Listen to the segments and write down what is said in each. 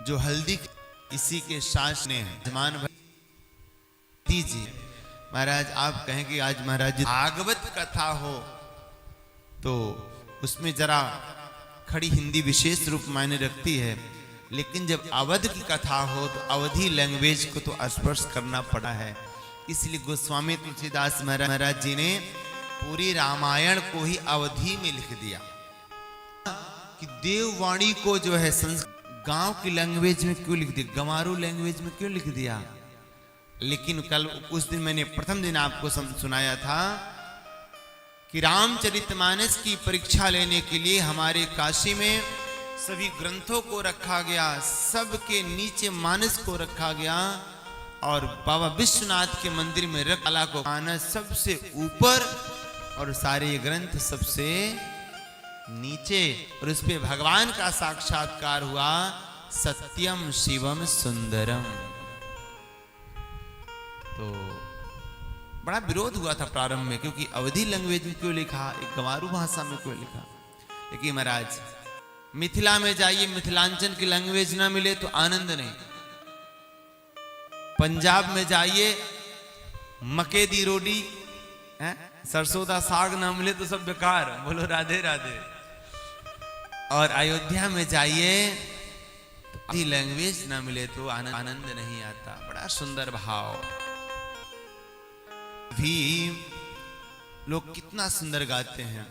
जो हल्दी इसी के शास ने है जमान दीजिए। महाराज आप कहें कि आज महाराज भागवत कथा हो तो उसमें जरा खड़ी हिंदी विशेष रूप मायने रखती है, लेकिन जब अवध की कथा हो तो अवधी लैंग्वेज को तो स्पर्श करना पड़ा है। इसलिए गोस्वामी तुलसीदास महाराज जी ने पूरी रामायण को ही अवधी में लिख दिया कि देववाणी को जो है गांव की लैंग्वेज में क्यों लिख दिया, गंवारू लैंग्वेज में क्यों लिख दिया। लेकिन कल उस दिन मैंने प्रथम दिन आपको सुनाया था कि रामचरितमानस की परीक्षा लेने के लिए हमारे काशी में सभी ग्रंथों को रखा गया, सबके नीचे मानस को रखा गया और बाबा विश्वनाथ के मंदिर में रखला को मानस सबसे ऊपर और सारे ग्रंथ सबसे नीचे, और उस पे भगवान का साक्षात्कार हुआ, सत्यम शिवम सुंदरम। तो बड़ा विरोध हुआ था प्रारंभ में, क्योंकि अवधी लैंग्वेज में क्यों लिखा, एक गंवारू भाषा में क्यों लिखा। लेकिन महाराज मिथिला में जाइए, मिथिलांचल की लैंग्वेज ना मिले तो आनंद नहीं। पंजाब में जाइए मके दी रोटी सरसों का साग ना मिले तो सब बेकार, बोलो राधे राधे। और अयोध्या में जाइए तो लैंग्वेज ना मिले तो आनंद नहीं आता। बड़ा सुंदर भाव। भी लोग कितना सुंदर गाते हैं,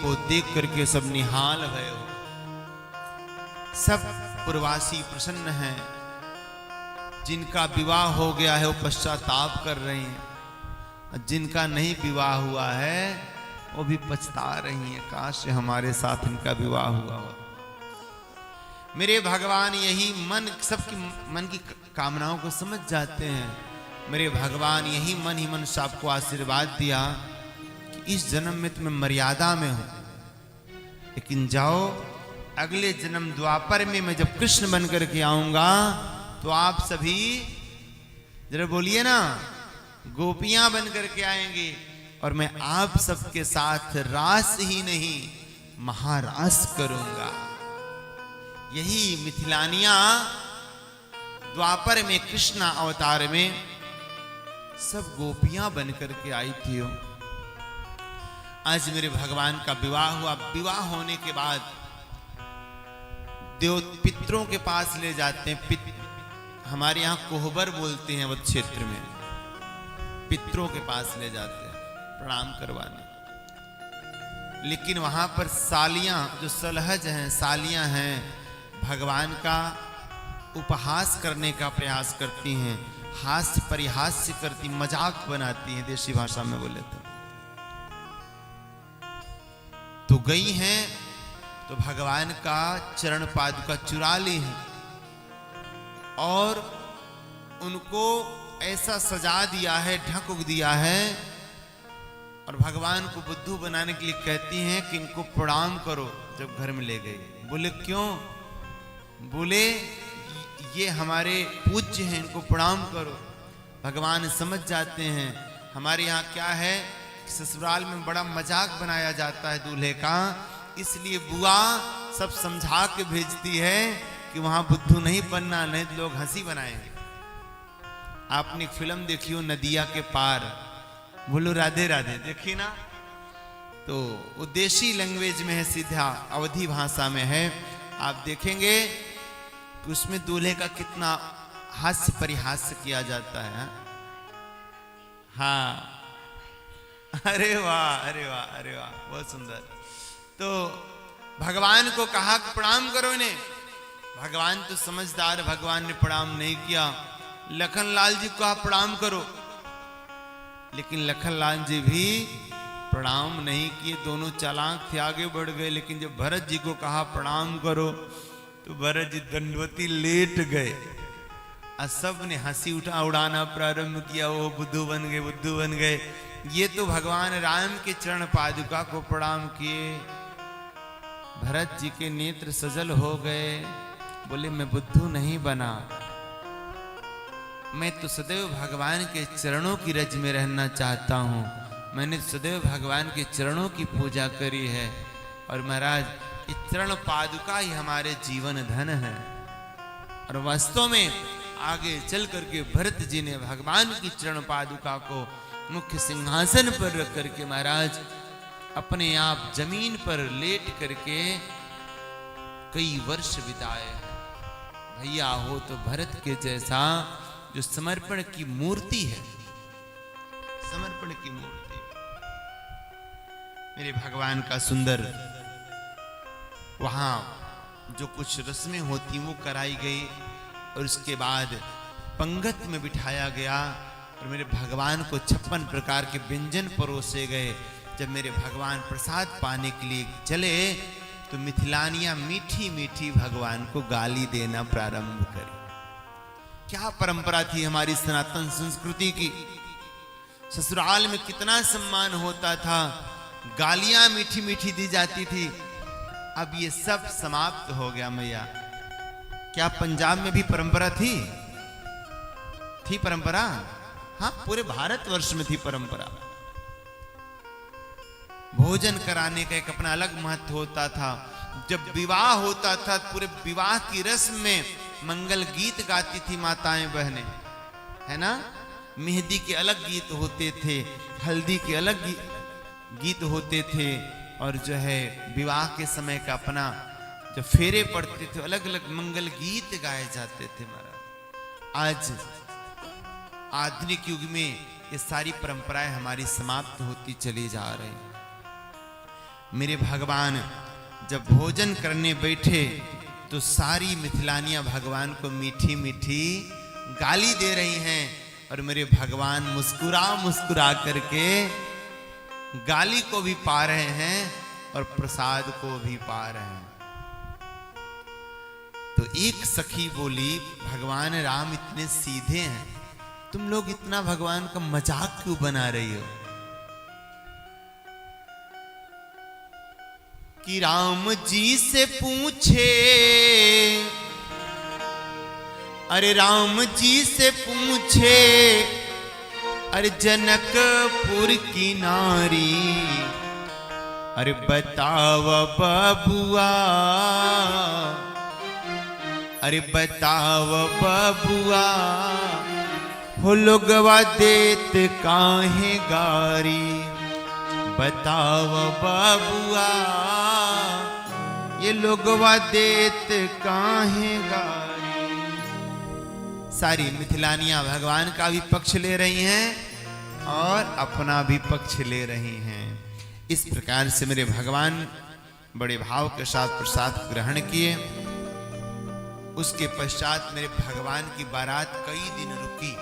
वो देख करके सब निहाल भय हो। सब प्रवासी प्रसन्न हैं, जिनका विवाह हो गया है वो पश्चाताप कर रहे हैं, जिनका नहीं विवाह हुआ है वो भी पछता रही हैं, काश हमारे साथ इनका विवाह हुआ हो। मेरे भगवान यही मन, सबकी मन की कामनाओं को समझ जाते हैं। मेरे भगवान यही मन ही मन सबको आशीर्वाद दिया कि इस जन्म में तुम्हें मर्यादा में हो, लेकिन जाओ अगले जन्म द्वापर में मैं जब कृष्ण बन करके आऊंगा तो आप सभी जरा बोलिए ना, गोपियां बन करके आएंगे और मैं आप सबके साथ रास ही नहीं महारास करूंगा। यही मिथिलानिया द्वापर में कृष्ण अवतार में सब गोपियां बन करके आई थी। आज मेरे भगवान का विवाह हुआ। विवाह होने के बाद देव पितरों के पास ले जाते हैं। हमारे यहाँ कोहबर बोलते हैं वह क्षेत्र में, पितरों के पास ले जाते हैं प्रणाम करवाने। लेकिन वहां पर सालियां जो सलहज हैं, सालियां हैं, भगवान का उपहास करने का प्रयास करती हैं, हास्य परिहास्य करती, मजाक बनाती हैं, देशी भाषा में बोले तो गई हैं तो भगवान का चरण पादुका चुरा ली है और उनको ऐसा सजा दिया है, ढक दिया है, और भगवान को बुद्धू बनाने के लिए कहती हैं कि इनको प्रणाम करो। जब घर में ले गए, बोले क्यों? बोले ये हमारे पूज्य हैं, इनको प्रणाम करो। भगवान समझ जाते हैं हमारे यहाँ क्या है, ससुराल में बड़ा मजाक बनाया जाता है दूल्हे का, इसलिए बुआ सब समझा के भेजती है कि वहां बुद्धू नहीं बनना, नहीं तो लोग हंसी बनाएंगे। आपने फिल्म देखी हो नदिया के पार, बोलो राधे राधे, देखी ना? तो वो देशी लैंग्वेज में है, सीधा अवधी भाषा में है। आप देखेंगे कि उसमें दूल्हे का कितना हास्य परिहास्य किया जाता है। हाँ, अरे वाह, अरे वाह, अरे वाह, बहुत सुंदर। तो भगवान को कहा कि प्रणाम करो इन्हें। भगवान तो समझदार, भगवान ने प्रणाम नहीं किया। लखनलाल जी को कहा प्रणाम करो, लेकिन लखनलाल जी भी प्रणाम नहीं किए। दोनों चालाक थे, आगे बढ़ गए। लेकिन जब भरत जी को कहा प्रणाम करो तो भरत जी दंडवती लेट गए और सब ने हंसी उड़ाना प्रारंभ किया। वो बुद्धू बन गए, बुद्धू बन गए। ये तो भगवान राम के चरण पादुका को प्रणाम किए। भरत जी के नेत्र सजल हो गए, बोले मैं बुद्धू नहीं बना, मैं तो सदैव भगवान के चरणों की रज में रहना चाहता हूं। मैंने सदैव भगवान के चरणों की पूजा करी है और महाराज इस चरण पादुका ही हमारे जीवन धन है। और वास्तव में आगे चल करके भरत जी ने भगवान की चरण पादुका को मुख्य सिंहासन पर रख करके महाराज अपने आप जमीन पर लेट करके कई वर्ष बिताए। भैया हो तो भरत के जैसा जो समर्पण की मूर्ति है, समर्पण की मूर्ति मेरे भगवान का सुंदर वहां जो कुछ रस्में होती वो कराई गई और उसके बाद पंगत में बिठाया गया और मेरे भगवान को 56 प्रकार के व्यंजन परोसे गए। जब मेरे भगवान प्रसाद पाने के लिए चले तो मिथिलानियां मीठी मीठी भगवान को गाली देना प्रारंभ करी। क्या परंपरा थी हमारी सनातन संस्कृति की। ससुराल में कितना सम्मान होता था, गालियां मीठी मीठी दी जाती थी। अब ये सब समाप्त हो गया मैया। क्या पंजाब में भी परंपरा थी? थी परंपरा? हाँ, पूरे भारतवर्ष में थी परंपरा। भोजन कराने का एक अपना अलग महत्व होता था। जब विवाह होता था पूरे विवाह की रस्म में मंगल गीत गाती थी माताएं बहनें, है ना। मेहंदी के अलग गीत होते थे, हल्दी के अलग गीत होते थे और जो है विवाह के समय का अपना जो फेरे पड़ते थे अलग अलग मंगल गीत गाए जाते थे महाराज। आज आधुनिक युग में ये सारी परंपराएं हमारी समाप्त होती चली जा रही। मेरे भगवान जब भोजन करने बैठे तो सारी मिथिलानियां भगवान को मीठी मीठी गाली दे रही हैं और मेरे भगवान मुस्कुरा मुस्कुरा करके गाली को भी पा रहे हैं और प्रसाद को भी पा रहे हैं। तो एक सखी बोली, भगवान राम इतने सीधे हैं, तुम लोग इतना भगवान का मजाक क्यों बना रही हो। कि राम जी से पूछे, अरे राम जी से पूछे, अरे जनकपुर की नारी, अरे बताव बबुआ, अरे बताव बबुआ, हो लोगवा देत काहे गारी, बताव बबुआ, ये लोगवा देत काहे गारी। सारी मिथिलानियां भगवान का भी पक्ष ले रही हैं और अपना भी पक्ष ले रही हैं। इस प्रकार से मेरे भगवान बड़े भाव के साथ प्रसाद ग्रहण किए। उसके पश्चात मेरे भगवान की बारात कई दिन रुकी।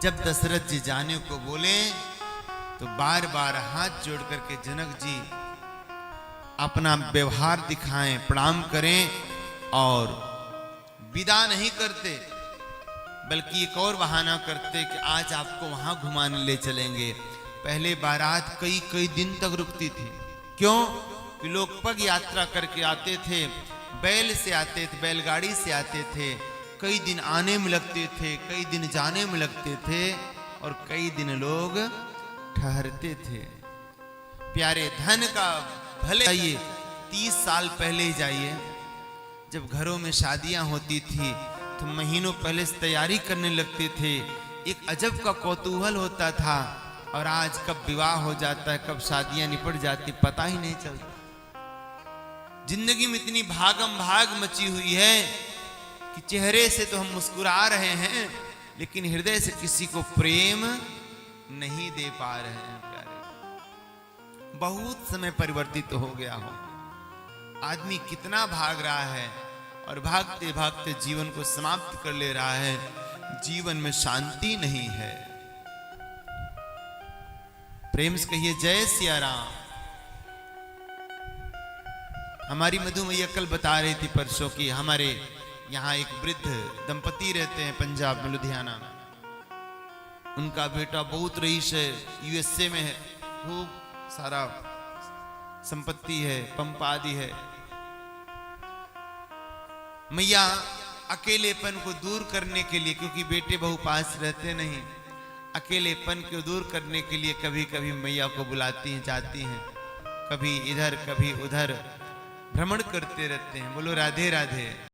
जब दशरथ जी जाने को बोले तो बार बार हाथ जोड़ करके जनक जी अपना व्यवहार दिखाएं, प्रणाम करें और विदा नहीं करते, बल्कि एक और बहाना करते कि आज आपको वहां घुमाने ले चलेंगे। पहले बारात कई कई दिन तक रुकती थी। क्यों? कि लोग पग यात्रा करके आते थे, बैल से आते थे, बैलगाड़ी से आते थे। कई दिन आने में लगते थे, कई दिन जाने में लगते थे और कई दिन लोग ठहरते थे। प्यारे, धन का भले जाइए 30 साल पहले ही जाइए। जब घरों में शादियां होती थी तो महीनों पहले से तैयारी करने लगते थे। एक अजब का कौतूहल होता था। और आज कब विवाह हो जाता है, कब शादियां निपट जाती, पता ही नहीं चलता। जिंदगी में इतनी भागम भाग मची हुई है कि चेहरे से तो हम मुस्कुरा रहे हैं लेकिन हृदय से किसी को प्रेम नहीं दे पा रहे हैं। प्यारे, बहुत समय परिवर्तित हो गया हो। आदमी कितना भाग रहा है और भागते भागते जीवन को समाप्त कर ले रहा है। जीवन में शांति नहीं है। प्रेम से कहिए जय सिया राम। हमारी मधु मैया कल बता रही थी परसों की हमारे यहाँ एक वृद्ध दंपति रहते हैं पंजाब में, लुधियाना में। उनका बेटा बहुत रईस है, यूएसए में है, खूब सारा संपत्ति है, पंप आदि है। मैया अकेलेपन को दूर करने के लिए, क्योंकि बेटे बहू पास रहते नहीं, अकेलेपन को दूर करने के लिए कभी कभी मैया को बुलाती हैं, जाती हैं, कभी इधर कभी उधर भ्रमण करते रहते हैं। बोलो राधे राधे।